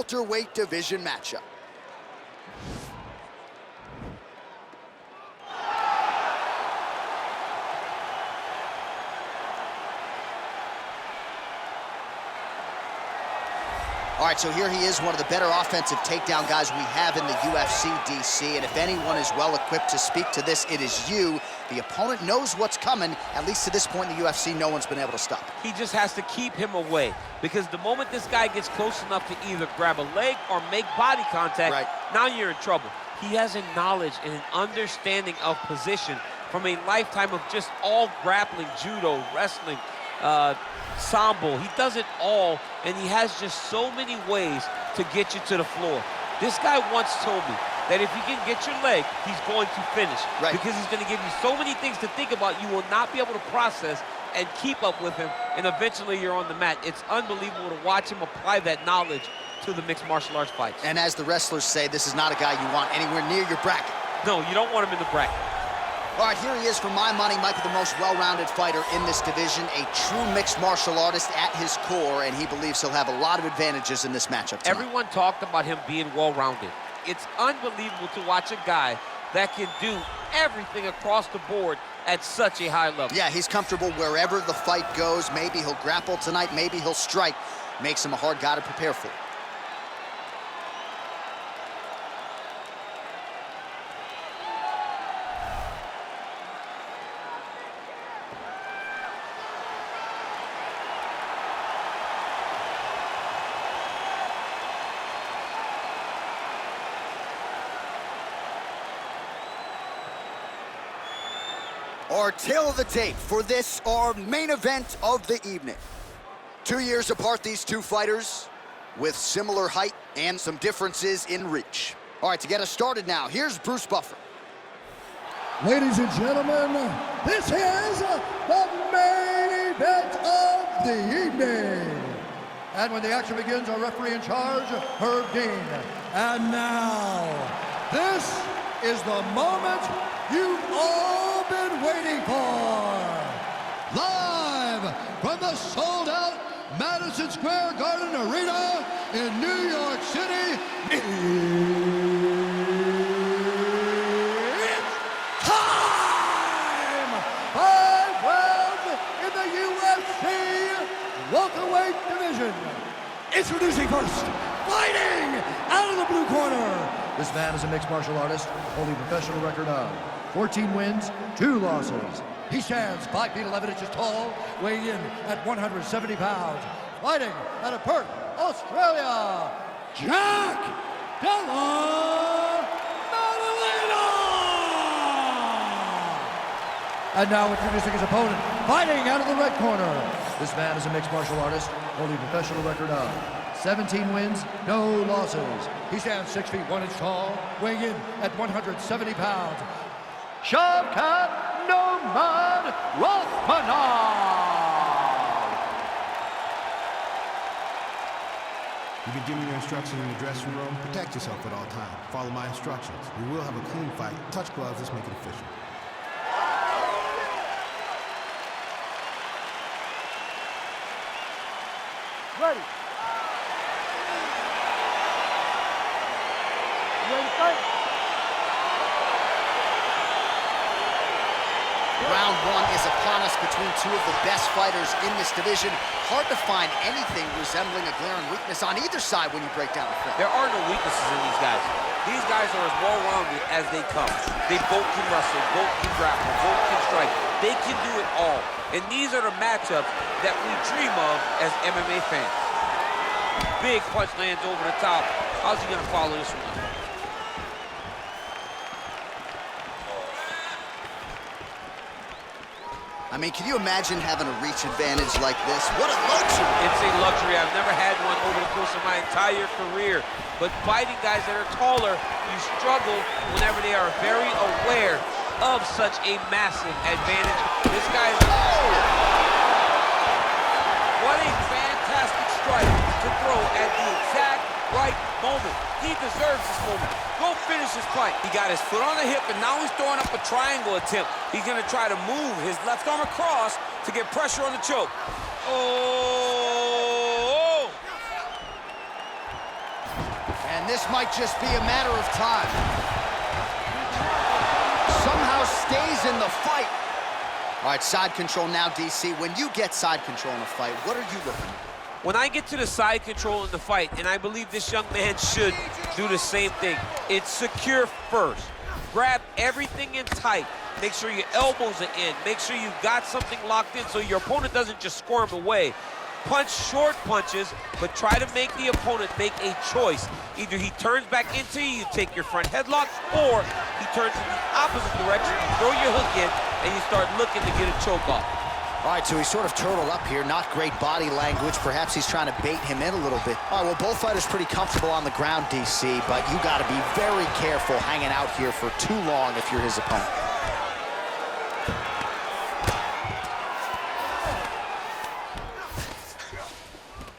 welterweight division matchup. All right, so here he is, one of the better offensive takedown guys we have in the UFC, DC. And if anyone is well-equipped to speak to this, it is you. The opponent knows what's coming. At least to this point in the UFC, no one's been able to stop him. He just has to keep him away, because the moment this guy gets close enough to either grab a leg or make body contact, now you're in trouble. He has a knowledge and an understanding of position from a lifetime of just all grappling, judo, wrestling, sambo. He does it all, and he has just so many ways to get you to the floor. This guy once told me that if you can get your leg, he's going to finish. Because he's going to give you so many things to think about, you will not be able to process and keep up with him, and eventually you're on the mat. It's unbelievable to watch him apply that knowledge to the mixed martial arts fights. And as the wrestlers say, this is not a guy you want anywhere near your bracket. No, you don't want him in the bracket. All right, here he is, for my money, Michael, the most well-rounded fighter in this division, a true mixed martial artist at his core, and he believes he'll have a lot of advantages in this matchup tonight. Everyone talked about him being well-rounded. It's unbelievable to watch a guy that can do everything across the board at such a high level. Yeah, he's comfortable wherever the fight goes. Maybe he'll grapple tonight, maybe he'll strike. Makes him a hard guy to prepare for. Our tail of the tape for this, our main event of the evening. 2 years apart, these two fighters, with similar height and some differences in reach. All right, to get us started now, here's Bruce Buffer. Ladies and gentlemen, this is the main event of the evening. And when the action begins, our referee in charge, Herb Dean. And now, this is the moment you've all been waiting for. Live from the sold-out Madison Square Garden Arena in New York City, it's time! 5 rounds in the UFC welterweight division. Introducing first, fighting out of the blue corner. This man is a mixed martial artist, holding a professional record of 14 wins, 2 losses. He stands 5 feet 11 inches tall, weighing in at 170 pounds. Fighting out of Perth, Australia, Jack Della Maddalena! And now introducing his opponent, fighting out of the red corner. This man is a mixed martial artist, holding a professional record of 17 wins, no losses. He stands 6 feet 1 inch tall, weighing in at 170 pounds. Shavkat Rakhmonov! You've been given your instructions in the dressing room. Protect yourself at all times. Follow my instructions. We will have a clean fight. Touch gloves, let's make it official. Ready. Ready to fight? Round 1 is upon us between two of the best fighters in this division. Hard to find anything resembling a glaring weakness on either side when you break down the film. There are no weaknesses in these guys. These guys are as well-rounded as they come. They both can wrestle, both can grapple, both can strike. They can do it all. And these are the matchups that we dream of as MMA fans. Big punch lands over the top. How's he gonna follow this one up? I mean, can you imagine having a reach advantage like this? What a luxury! It's a luxury. I've never had one over the course of my entire career. But fighting guys that are taller, you struggle whenever they are very aware of such a massive advantage. This guy is... What a fantastic strike to throw at the exact right moment. He deserves this moment. Go finish this fight. He got his foot on the hip, and now he's throwing up a triangle attempt. He's gonna try to move his left arm across to get pressure on the choke. Oh! And this might just be a matter of time. Somehow stays in the fight. All right, side control now, DC. When you get side control in a fight, what are you looking at? When I get to the side control in the fight, and I believe this young man should do the same thing, it's secure first. Grab everything in tight. Make sure your elbows are in. Make sure you've got something locked in so your opponent doesn't just squirm away. Punch short punches, but try to make the opponent make a choice. Either he turns back into you, you take your front headlock, or he turns in the opposite direction, you throw your hook in, and you start looking to get a choke off. All right, so he's sort of turtled up here. Not great body language. Perhaps he's trying to bait him in a little bit. All right, well, both fighters pretty comfortable on the ground, DC, but you got to be very careful hanging out here for too long if you're his opponent.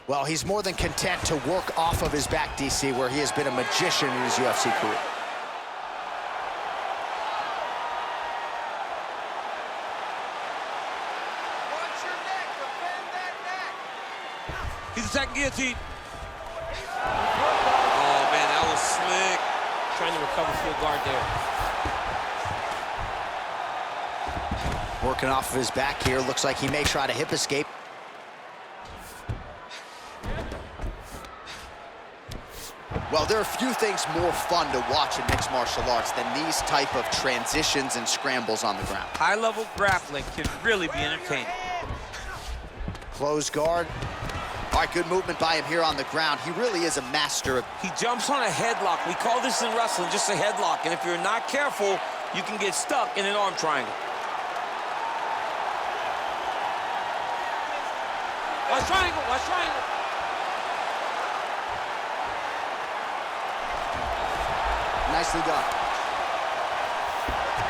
Well, he's more than content to work off of his back, DC, where he has been a magician in his UFC career. Watch your neck, defend that neck. He's attacking guillotine. Oh, man, that was slick. Trying to recover full guard there. Working off of his back here. Looks like he may try to hip escape. Well, there are few things more fun to watch in mixed martial arts than these type of transitions and scrambles on the ground. High-level grappling can really be entertaining. Close guard. All right, good movement by him here on the ground. He really is a master of... He jumps on a headlock. We call this in wrestling just a headlock. And if you're not careful, you can get stuck in an arm triangle. Watch triangle, watch triangle. Nicely done.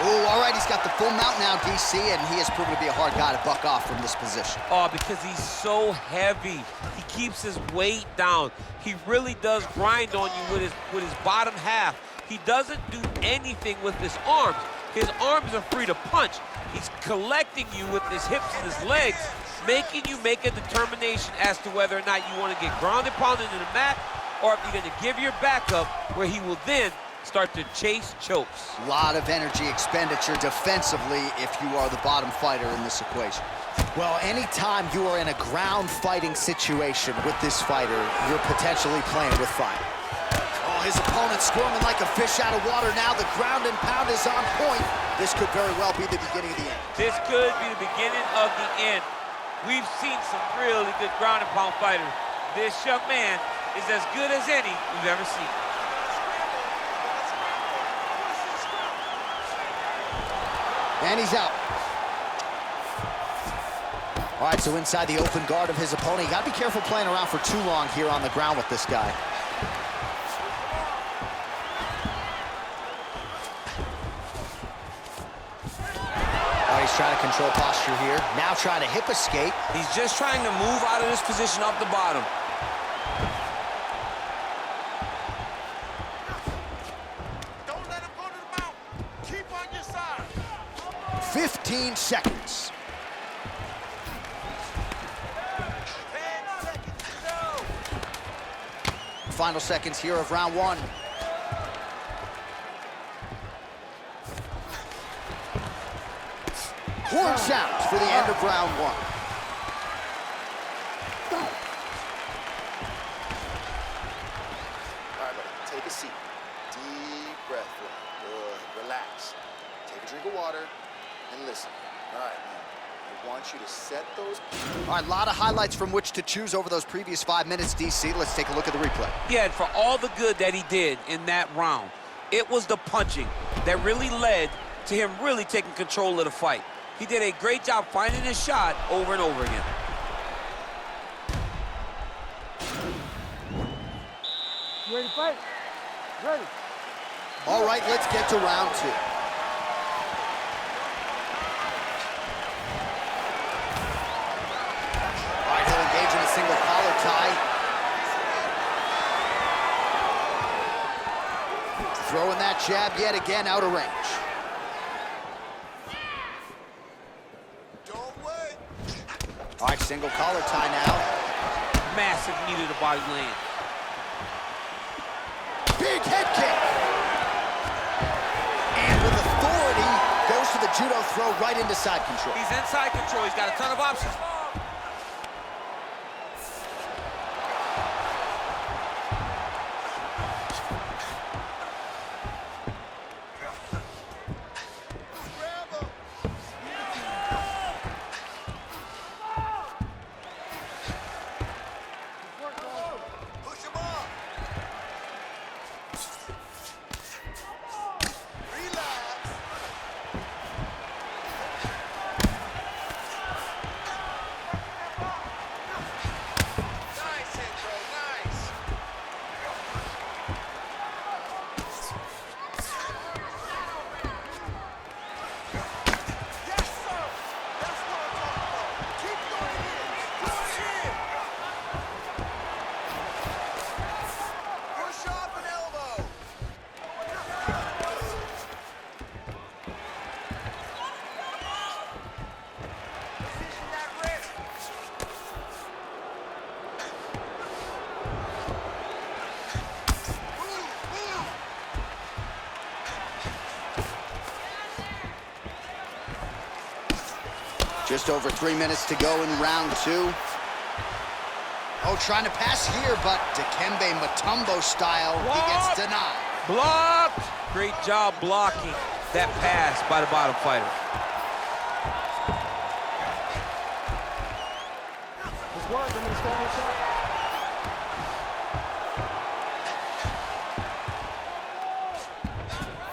Oh, all right, he's got the full mount now, DC, and he has proven to be a hard guy to buck off from this position. Oh, because he's so heavy. He keeps his weight down. He really does grind on you with his bottom half. He doesn't do anything with his arms. His arms are free to punch. He's collecting you with his hips and his legs, making you make a determination as to whether or not you want to get grounded, pounded in the mat, or if you're going to give your back up, where he will then start to chase chokes. A lot of energy expenditure defensively if you are the bottom fighter in this equation. Well, anytime you are in a ground fighting situation with this fighter, you're potentially playing with fire. Oh, his opponent squirming like a fish out of water now. The ground and pound is on point. This could very well be the beginning of the end. This could be the beginning of the end. We've seen some really good ground and pound fighters. This young man is as good as any we've ever seen. And he's out. All right, so inside the open guard of his opponent. You got to be careful playing around for too long here on the ground with this guy. Oh, he's trying to control posture here. Now trying to hip escape. He's just trying to move out of this position off the bottom. Don't let him go to the mount. Keep on your side. 15 seconds. 10 seconds to go. Final seconds here of round one. Horn sounds for the end of round one. All right, buddy, take a seat. Deep breath. Good. Relax. Take a drink of water and listen. All right, man. I want you to set those... All right, a lot of highlights from which to choose over those previous 5 minutes, DC. Let's take a look at the replay. Yeah, and for all the good that he did in that round, it was the punching that really led to him really taking control of the fight. He did a great job finding his shot over and over again. You ready to fight? Ready. All right, let's get to round two. All right, he'll engage in a single collar tie. Throwing that jab yet again out of range. All right, single collar tie now. Massive knee to the body land. Big head kick. And with authority, goes to the judo throw right into side control. He's in side control. He's got a ton of options. Just over 3 minutes to go in round 2. Oh, trying to pass here, but Dikembe Mutombo style, he gets denied. Blocked! Great job blocking that pass by the bottom fighter.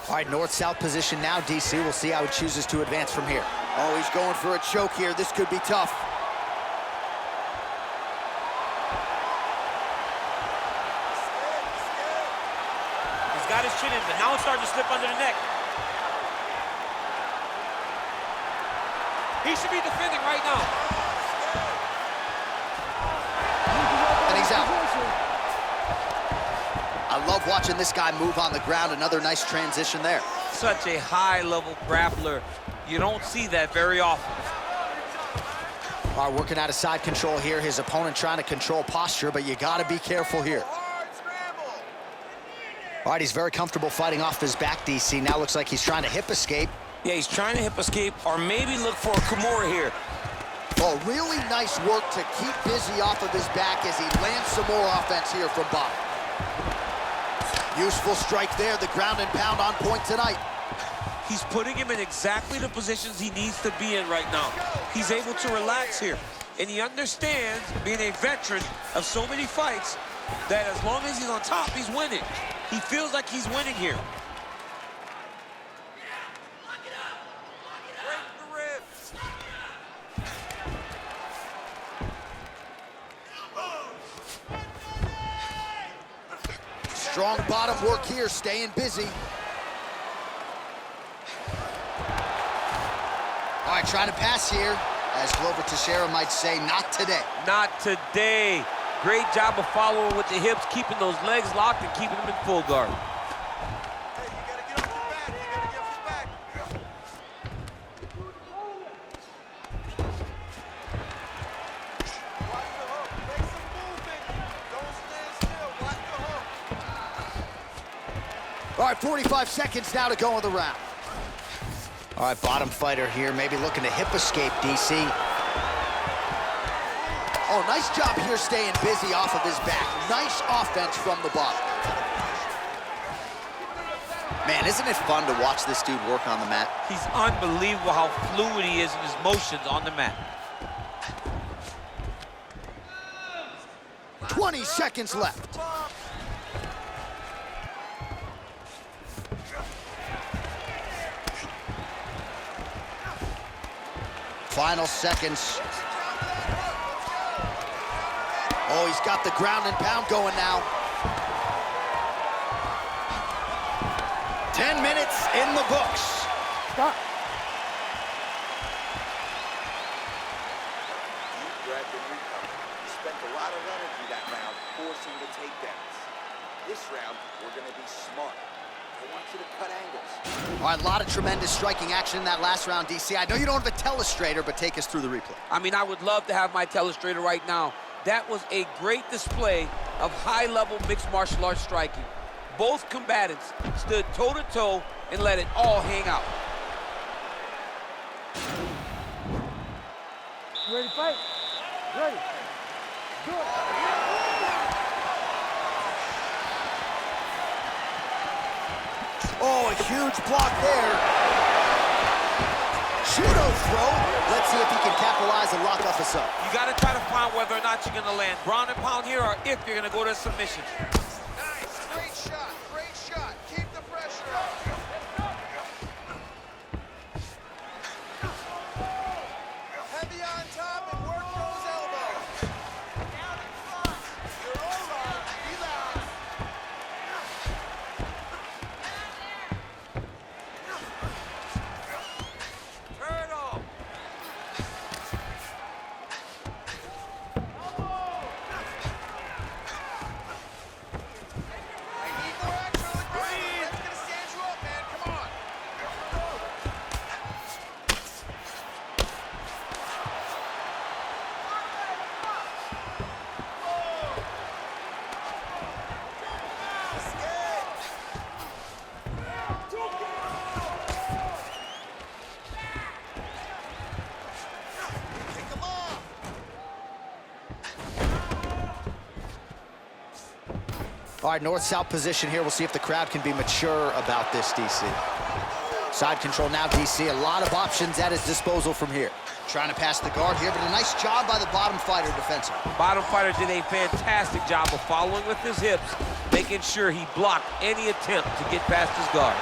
All right, north-south position now, DC. We'll see how he chooses to advance from here. Oh, he's going for a choke here. This could be tough. He's got his chin in, but now it's starting to slip under the neck. He should be defending right now. And he's out. I love watching this guy move on the ground. Another nice transition there. Such a high-level grappler. You don't see that very often. All right, working out of side control here. His opponent trying to control posture, but you got to be careful here. All right, he's very comfortable fighting off his back, DC. Now looks like he's trying to hip escape. Yeah, he's trying to hip escape or maybe look for a Kimura here. Oh, really nice work to keep busy off of his back as he lands some more offense here from bottom. Useful strike there. The ground and pound on point tonight. He's putting him in exactly the positions he needs to be in right now. He's able to relax here. And he understands, being a veteran of so many fights, that as long as he's on top, he's winning. He feels like he's winning here. Strong bottom work here, staying busy. All right, trying to pass here. As Glover Teixeira might say, not today. Not today. Great job of following with the hips, keeping those legs locked and keeping them in full guard. All right, 45 seconds now to go in the round. All right, bottom fighter here, maybe looking to hip escape, DC. Oh, nice job here staying busy off of his back. Nice offense from the bottom. Man, isn't it fun to watch this dude work on the mat? He's unbelievable how fluid he is in his motions on the mat. 20 seconds left. Final seconds. Oh, he's got the ground and pound going now. 10 minutes in the books. Stop. Deep breath and recover. You spent a lot of energy that round forcing the takedowns. This round, we're going to be smart. I want you to cut angles. All right, a lot of tremendous striking action in that last round, DC. I know you don't have a telestrator, but take us through the replay. I mean, I would love to have my telestrator right now. That was a great display of high-level mixed martial arts striking. both combatants stood toe-to-toe and let it all hang out. You ready to fight? Ready. Do it. Oh, a huge block there. Judo throw. Let's see if he can capitalize and lock us up. You got to try to find whether or not you're going to land ground and pound here or if you're going to go to submission. Nice, great shot, great shot. Keep the pressure up. Heavy on top and work those elbows. Down in front. You're all right. Relax. Turtle. I need more action on the ground. That's gonna stand you up, man. Come on. Take them off. All right, north-south position here. We'll see if the crowd can be mature about this, DC. Side control now, DC. A lot of options at his disposal from here. Trying to pass the guard here, but a nice job by the bottom fighter defensively. Bottom fighter did a fantastic job of following with his hips, making sure he blocked any attempt to get past his guard.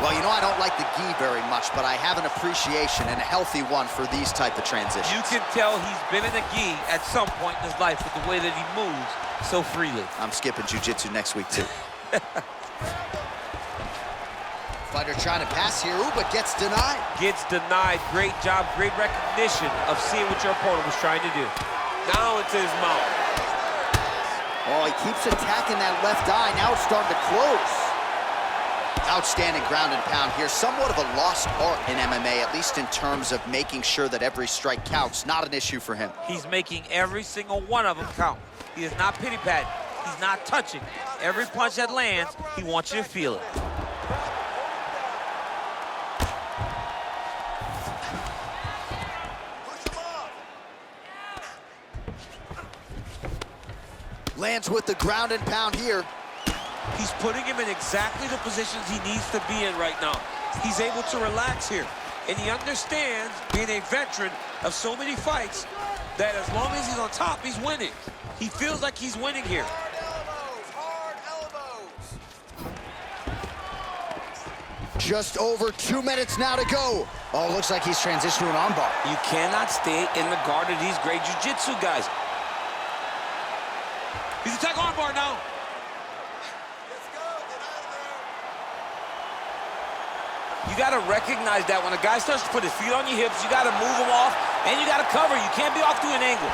Well, you know I don't like the gi very much, but I have an appreciation and a healthy one for these type of transitions. You can tell he's been in a gi at some point in his life with the way that he moves so freely. I'm skipping jiu-jitsu next week, too. Fighter trying to pass here, ooh, but gets denied. Gets denied. Great job, great recognition of seeing what your opponent was trying to do. Now into his mouth. Oh, he keeps attacking that left eye. Now it's starting to close. Outstanding ground and pound here. Somewhat of a lost art in MMA, at least in terms of making sure that every strike counts. Not an issue for him. He's making every single one of them count. He is not pity-patting. He's not touching. Every punch that lands, he wants you to feel it. Lands with the ground and pound here. He's putting him in exactly the positions he needs to be in right now. He's able to relax here. And he understands, being a veteran of so many fights, that as long as he's on top, he's winning. He feels like he's winning here. Hard elbows. Just over 2 minutes now to go. Oh, looks like he's transitioned to an armbar. You cannot stay in the guard of these great jiu-jitsu guys. He's attacking armbar now. Let's go. Get out of there. You got to recognize that when a guy starts to put his feet on your hips, you got to move him off, and you got to cover. You can't be off to an angle.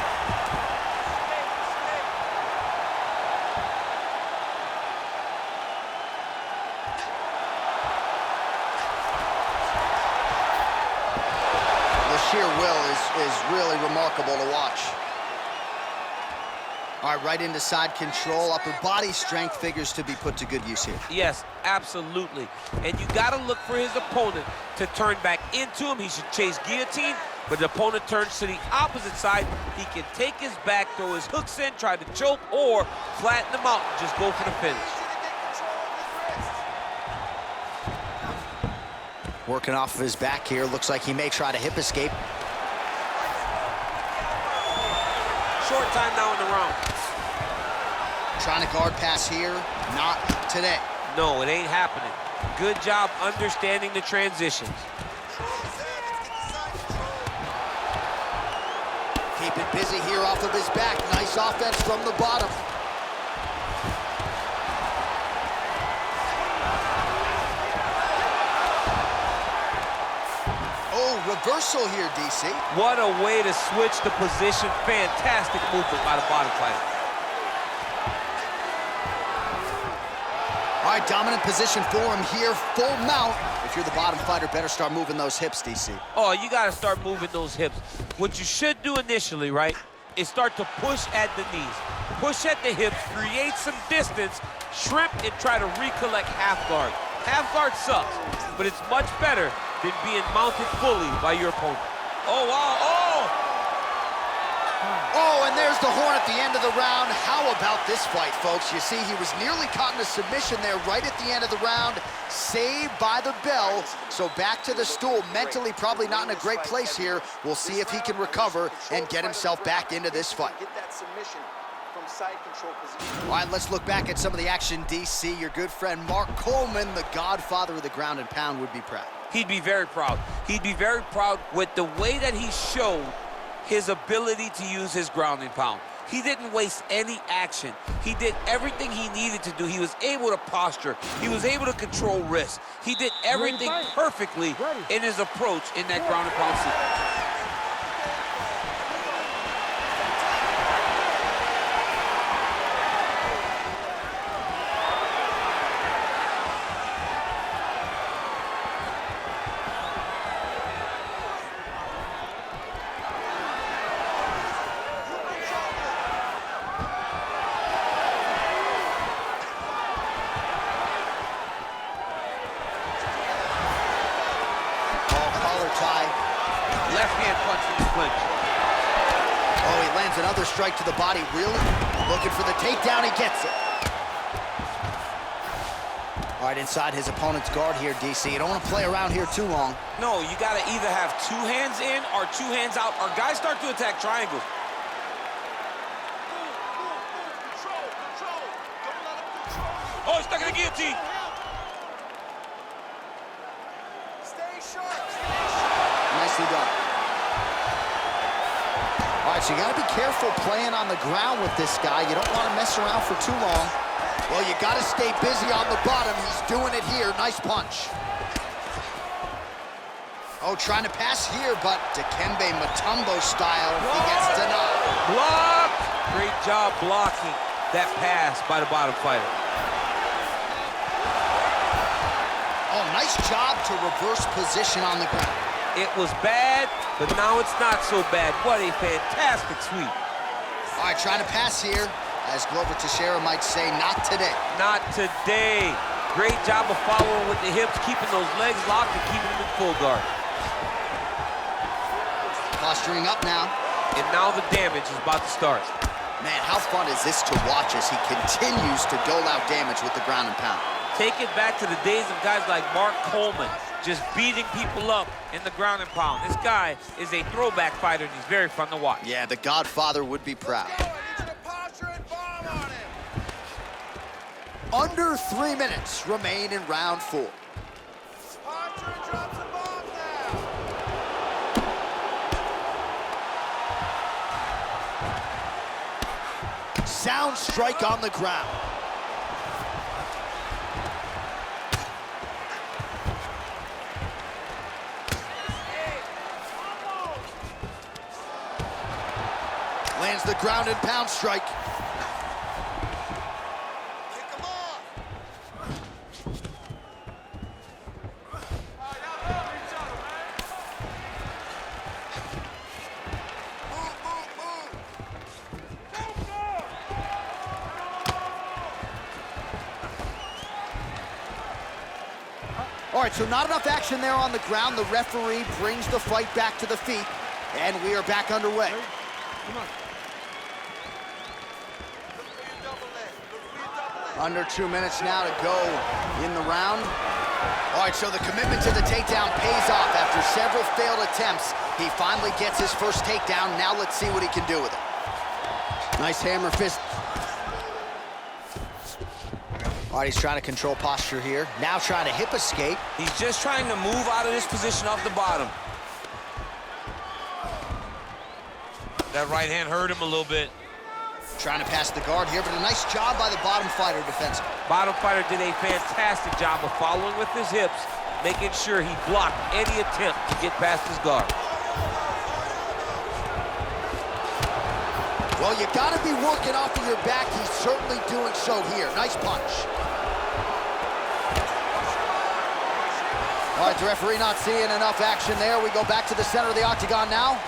The sheer will is really remarkable to watch. All right, right into side control. Upper body strength figures to be put to good use here. Yes, absolutely. And you got to look for his opponent to turn back into him. He should chase guillotine, but the opponent turns to the opposite side. He can take his back, throw his hooks in, try to choke, or flatten him out and just go for the finish. Working off of his back here. Looks like he may try to hip escape. Short time now in the round. Trying to guard pass here. Not today. No, it ain't happening. Good job understanding the transitions. Keep it busy here off of his back. Nice offense from the bottom. Oh, reversal here, DC. What a way to switch the position. Fantastic movement by the bottom fighter. All right, dominant position for him here. Full mount. If you're the bottom fighter, better start moving those hips, DC. Oh, you got to start moving those hips. What you should do initially, right, is start to push at the knees. push at the hips, create some distance, shrimp, and try to recollect half guard. Half guard sucks, but it's much better than being mounted fully by your opponent. Oh, wow, oh! Oh, and there's the horn at the end of the round. How about this fight, folks? You see, he was nearly caught in a submission there right at the end of the round. Saved by the bell. So back to the stool. Mentally probably not in a great place here. We'll see if he can recover and get himself back into this fight. Get that submission from side control position. All right, let's look back at some of the action, DC. Your good friend Mark Coleman, the godfather of the ground and pound, would be proud. He'd be very proud. He'd be very proud with the way that he showed his ability to use his ground and pound. He didn't waste any action. He did everything he needed to do. He was able to posture. He was able to control wrist. He did everything perfectly in his approach in that ground and pound sequence. Left hand punch in the clinch. Oh, he lands another strike to the body. Really looking for the takedown. He gets it. All right, inside his opponent's guard here, DC. You don't want to play around here too long. No, you got to either have 2 hands in or 2 hands out, or guys start to attack triangles. Oh, he's stuck in the guillotine. Stay sharp. Nicely done. All right, so you got to be careful playing on the ground with this guy. You don't want to mess around for too long. Well, you got to stay busy on the bottom. He's doing it here. Nice punch. Oh, trying to pass here, but Dikembe Mutombo style, he gets denied. Block! Great job blocking that pass by the bottom fighter. Oh, nice job to reverse position on the ground. It was bad, but now it's not so bad. What a fantastic sweep. All right, trying to pass here. As Glover Teixeira might say, not today. Not today. Great job of following with the hips, keeping those legs locked and keeping them in full guard. Posturing up now. And now the damage is about to start. Man, how fun is this to watch as he continues to dole out damage with the ground and pound. Take it back to the days of guys like Mark Coleman, just beating people up in the ground and pound. This guy is a throwback fighter, and he's very fun to watch. Yeah, the Godfather would be proud. Under 3 minutes remain in round 4. Sound strike on the ground. Lands the ground and pound strike. All right, so not enough action there on the ground. The referee brings the fight back to the feet, and we are back underway. Under 2 minutes now to go in the round. All right, so the commitment to the takedown pays off. After several failed attempts, he finally gets his first takedown. Now let's see what he can do with it. Nice hammer fist. All right, he's trying to control posture here. Now trying to hip escape. He's just trying to move out of this position off the bottom. That right hand hurt him a little bit. Trying to pass the guard here, but a nice job by the bottom fighter defensively. Bottom fighter did a fantastic job of following with his hips, making sure he blocked any attempt to get past his guard. Well, you got to be working off of your back. He's certainly doing so here. Nice punch. All right, the referee not seeing enough action there. We go back to the center of the octagon now.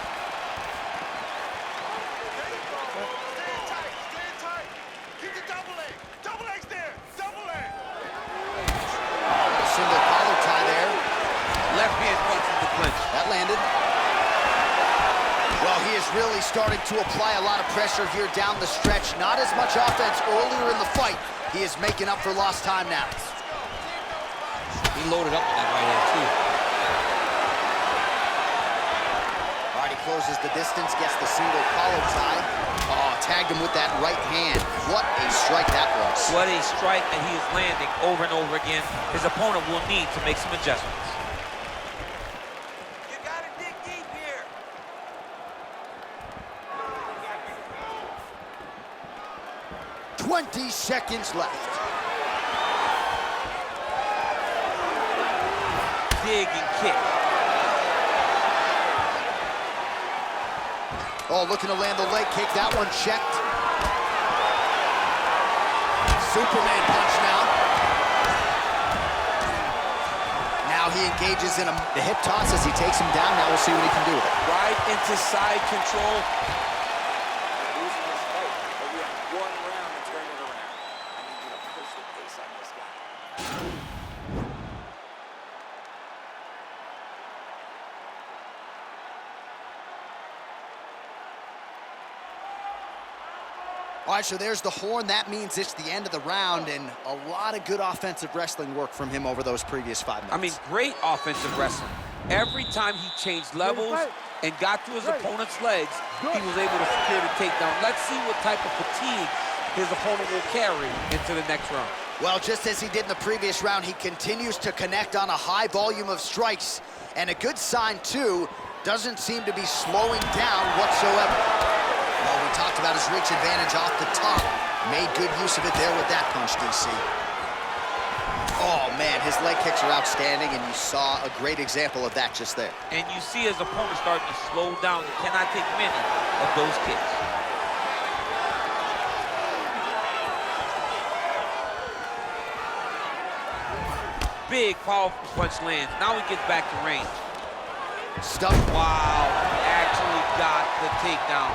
Really starting to apply a lot of pressure here down the stretch. Not as much offense earlier in the fight. He is making up for lost time now. He loaded up on that right hand, too. All right, he closes the distance, gets the single collar tie. Oh, tagged him with that right hand. What a strike that was. What a strike that he is landing over and over again. His opponent will need to make some adjustments. 20 seconds left. Dig and kick. Oh, looking to land the leg kick. That one checked. Superman punch now. Now he engages in the hip toss as he takes him down. Now we'll see what he can do with it. Right into side control. Losing this fight, but we have one round to turn it around. I need you to push the pace on this guy. All right, so there's the horn. That means it's the end of the round, and a lot of good offensive wrestling work from him over those previous 5 minutes. I mean, great offensive wrestling. Every time he changed levels and got to his opponent's legs, he was able to secure the takedown. Let's see what type of fatigue his opponent will carry into the next round. Well, just as he did in the previous round, he continues to connect on a high volume of strikes. And a good sign, too, doesn't seem to be slowing down whatsoever. Well, we talked about his reach advantage off the top. Made good use of it there with that punch, DC. Oh, man, his leg kicks are outstanding, and you saw a great example of that just there. And you see his opponent starting to slow down. He cannot take many of those kicks. Big, powerful punch lands. Now he gets back to range. Stuff. Wow, he actually got the takedown.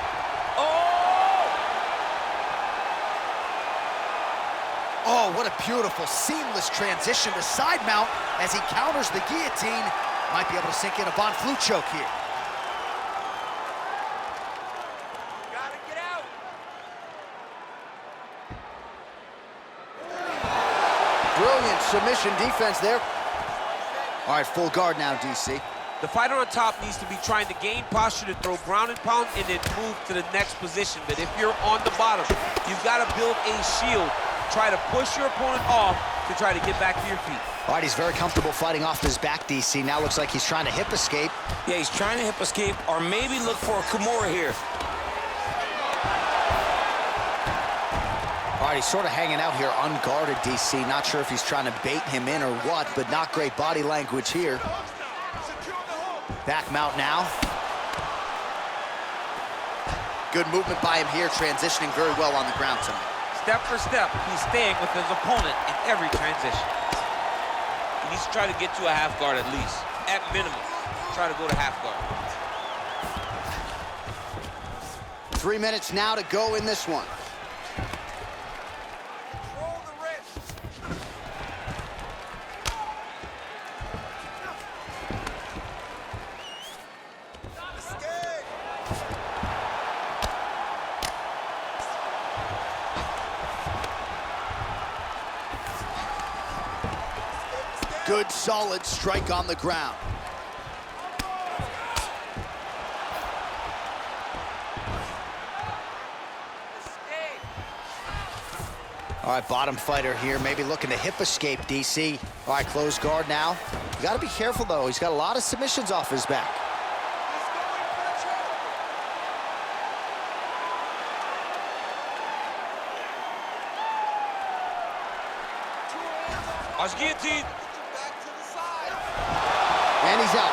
Oh, what a beautiful, seamless transition to side mount as he counters the guillotine. Might be able to sink in a Von Flue choke here. Gotta get out. Brilliant submission defense there. All right, full guard now, DC. The fighter on top needs to be trying to gain posture to throw ground and pound and then move to the next position. But if you're on the bottom, you've got to build a shield. Try to push your opponent off to try to get back to your feet. All right, he's very comfortable fighting off his back, DC. Now looks like he's trying to hip escape. Yeah, he's trying to hip escape or maybe look for a Kimura here. All right, he's sort of hanging out here unguarded, DC. Not sure if he's trying to bait him in or what, but not great body language here. Back mount now. Good movement by him here, transitioning very well on the ground tonight. Step for step, he's staying with his opponent in every transition. He needs to try to get to a half guard at least. At minimum, try to go to half guard. 3 minutes now to go in this one. Roll the wrist. Escape. Good, solid strike on the ground. All right, bottom fighter here, maybe looking to hip escape, DC. All right, close guard now. You got to be careful, though. He's got a lot of submissions off his back. Watch guillotine. And he's out.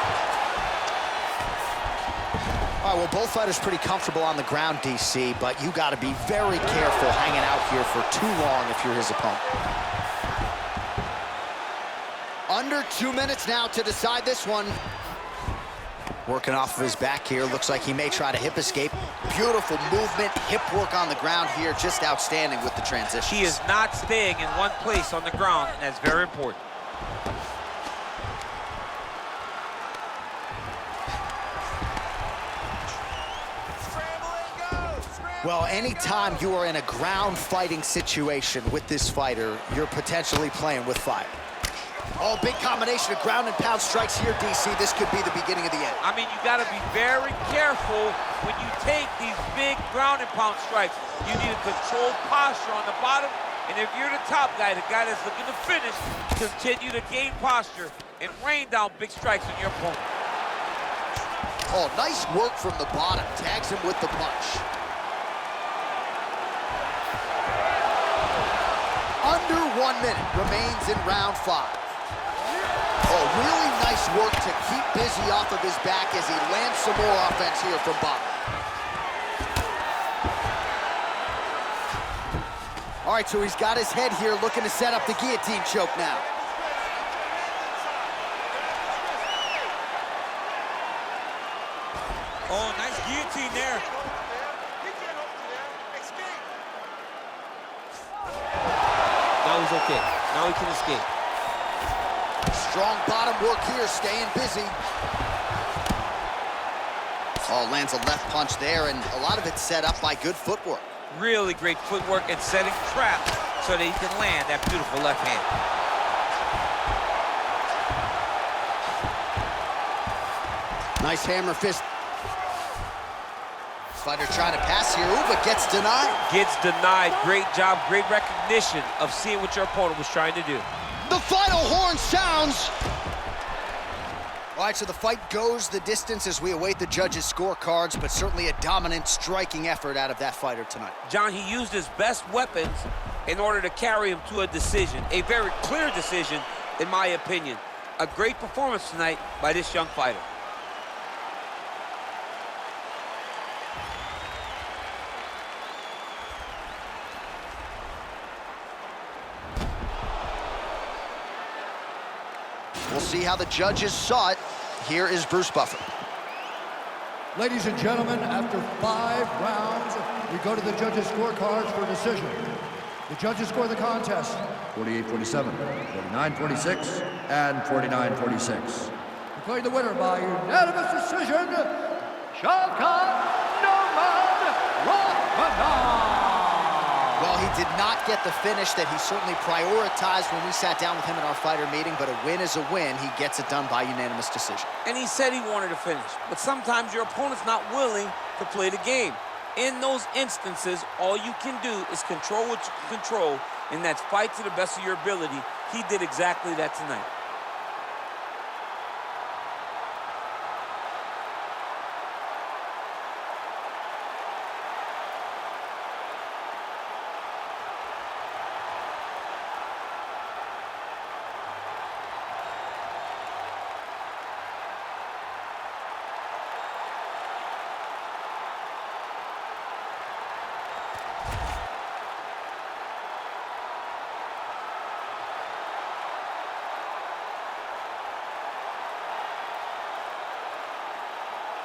All right, well, both fighters pretty comfortable on the ground, DC, but you got to be very careful hanging out here for too long if you're his opponent. Under 2 minutes now to decide this one. Working off of his back here. Looks like he may try to hip escape. Beautiful movement, hip work on the ground here. Just outstanding with the transition. He is not staying in one place on the ground, and that's very important. Scramble. Well, anytime you are in a ground fighting situation with this fighter, you're potentially playing with fire. Oh, big combination of ground and pound strikes here, DC. This could be the beginning of the end. I mean, you got to be very careful when you take these big ground and pound strikes. You need a controlled posture on the bottom, and if you're the top guy, the guy that's looking to finish, continue to gain posture and rain down big strikes on your opponent. Oh, nice work from the bottom. Tags him with the punch. Under 1 minute remains in round 5. Oh, really nice work to keep busy off of his back as he lands some more offense here from Bob. All right, so he's got his head here looking to set up the guillotine choke now. Oh, nice guillotine there. Now he's okay. Now he can escape. Strong bottom work here, staying busy. Oh, lands a left punch there, and a lot of it set up by good footwork. Really great footwork and setting traps so that he can land that beautiful left hand. Nice hammer fist. Fighter trying to pass here, ooh, but gets denied. Gets denied. Great job, great recognition of seeing what your opponent was trying to do. The final horn sounds. All right, so the fight goes the distance as we await the judges' scorecards, but certainly a dominant striking effort out of that fighter tonight. John, he used his best weapons in order to carry him to a decision, a very clear decision, in my opinion. A great performance tonight by this young fighter. We'll see how the judges saw it. Here is Bruce Buffer. Ladies and gentlemen, after 5 rounds, we go to the judges' scorecards for decision. The judges score the contest 48-47, 49-46, and 49-46. Declaring the winner by unanimous decision, Shavkat Rakhmonov. Well, he did not get the finish that he certainly prioritized when we sat down with him at our fighter meeting, but a win is a win. He gets it done by unanimous decision. And he said he wanted to finish, but sometimes your opponent's not willing to play the game. In those instances, all you can do is control what you can control, and that's fight to the best of your ability. He did exactly that tonight.